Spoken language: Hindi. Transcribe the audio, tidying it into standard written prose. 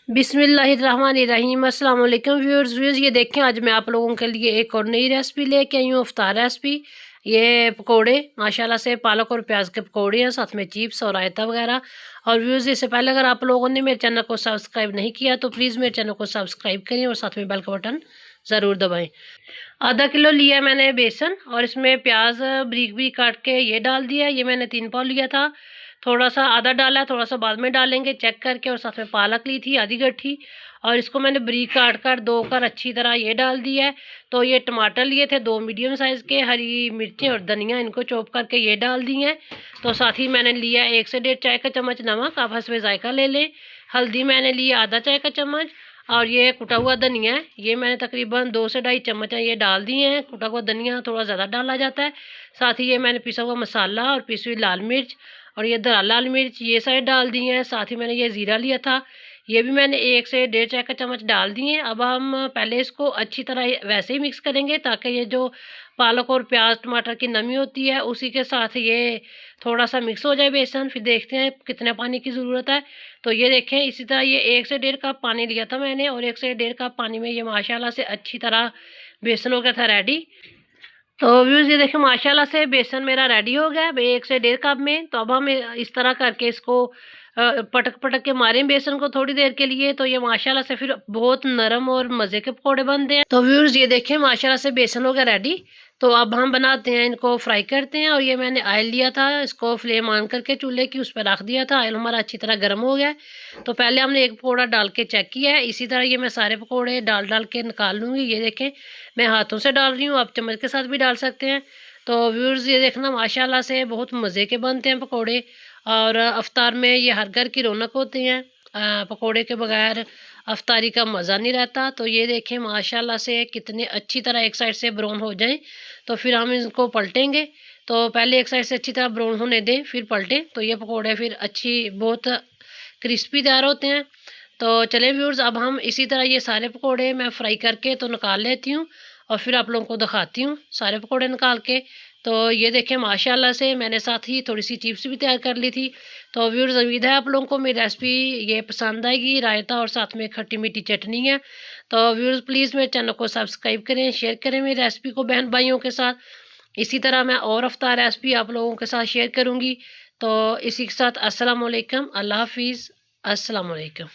बिस्मिल्लाहिर्रहमानिर्रहीम। अस्सलाम वालेकुम व्यूअर्स। ये देखें, आज मैं आप लोगों के लिए एक और नई रेसिपी लेके आई हूँ, इफ्तार रेसिपी। ये पकोड़े माशाल्लाह से पालक और प्याज के पकोड़े हैं, साथ में चिप्स और रायता वगैरह। और व्यूअर्स, इससे पहले अगर आप लोगों ने मेरे चैनल को सब्सक्राइब नहीं किया तो प्लीज़ मेरे चैनल को सब्सक्राइब करें और साथ में बेल का बटन ज़रूर दबाएँ। आधा किलो लिया मैंने बेसन और इसमें प्याज बारीक बारीक काट के ये डाल दिया। ये मैंने 3 पाव लिया था, थोड़ा सा आधा डाला है, थोड़ा सा बाद में डालेंगे चेक करके। और साथ में पालक ली थी आधी गट्ठी, और इसको मैंने बारीक काट कर धो कर अच्छी तरह ये डाल दिया है। तो ये टमाटर लिए थे 2 मीडियम साइज़ के, हरी मिर्चें और धनिया इनको चॉप करके ये डाल दी हैं। तो साथ ही मैंने लिया 1 से 1.5 चाय का चम्मच नमक, आप हस्बे जायका ले लें। हल्दी मैंने लिया आधा चाय का चम्मच, और ये कुटा हुआ धनिया है, ये मैंने तकरीबन 2 से 2.5 चम्मच है ये डाल दिए हैं। कुटा हुआ धनिया थोड़ा ज़्यादा डाला जाता है। साथ ही ये मैंने पिसा हुआ मसाला और पिसी हुई लाल मिर्च और ये लाल मिर्च ये सारे डाल दिए हैं। साथ ही मैंने ये ज़ीरा लिया था, ये भी मैंने 1 से 1.5 चाय का चम्मच डाल दिए हैं। अब हम पहले इसको अच्छी तरह वैसे ही मिक्स करेंगे, ताकि ये जो पालक और प्याज टमाटर की नमी होती है उसी के साथ ये थोड़ा सा मिक्स हो जाए बेसन। फिर देखते हैं कितने पानी की ज़रूरत है। तो ये देखें, इसी तरह ये 1 से 1.5 कप पानी लिया था मैंने, और 1 से 1.5 कप पानी में ये माशाल्लाह से अच्छी तरह बेसन हो गया था रेडी। तो व्यूज़, ये देखिए माशाल्लाह से बेसन मेरा रेडी हो गया है 1 से 1.5 कप में। तो अब हम इस तरह करके इसको पटक पटक के मारें बेसन को थोड़ी देर के लिए, तो ये माशाल्लाह से फिर बहुत नरम और मज़े के पकौड़े बनते हैं। तो व्यूज़, ये देखें माशाल्लाह से बेसन हो गया रेडी। तो अब हम बनाते हैं, इनको फ्राई करते हैं। और ये मैंने ऑयल लिया था, इसको फ्लेम ऑन करके चूल्हे की उस पर रख दिया था। ऑयल हमारा अच्छी तरह गर्म हो गया है। तो पहले हमने एक पकौड़ा डाल के चेक किया है। इसी तरह ये मैं सारे पकौड़े डाल डाल के निकाल लूँगी। ये देखें, मैं हाथों से डाल रही हूँ, आप चम्मच के साथ भी डाल सकते हैं। तो व्यूअर्स, ये देखना माशाल्लाह से बहुत मज़े के बनते हैं पकौड़े, और अफ्तार में ये हर घर की रौनक होती हैं। पकौड़े के बगैर अफ्तारी का मज़ा नहीं रहता। तो ये देखें माशाल्लाह से कितने अच्छी तरह एक साइड से ब्राउन हो जाएं, तो फिर हम इनको पलटेंगे। तो पहले एक साइड से अच्छी तरह ब्राउन होने दें, फिर पलटें, तो ये पकौड़े फिर अच्छी बहुत क्रिस्पी तैयार होते हैं। तो चलें व्यूअर्स, अब हम इसी तरह ये सारे पकौड़े मैं फ्राई करके तो निकाल लेती हूँ, और फिर आप लोगों को दिखाती हूँ सारे पकौड़े निकाल के। तो ये देखें माशाल्लाह से मैंने साथ ही थोड़ी सी चिप्स भी तैयार कर ली थी। तो व्यूअर्स, उम्मीद है आप लोगों को मेरी रेसिपी ये पसंद आएगी। रायता और साथ में खट्टी मीठी चटनी है। तो व्यूअर्स, प्लीज़ मेरे चैनल को सब्सक्राइब करें, शेयर करें मेरी रेसिपी को बहन भाइयों के साथ। इसी तरह मैं और अफ्तार रेसिपी आप लोगों के साथ शेयर करूँगी। तो इसी के साथ अस्सलाम वालेकुम, अल्लाह हाफिज़, अस्सलाम वालेकुम।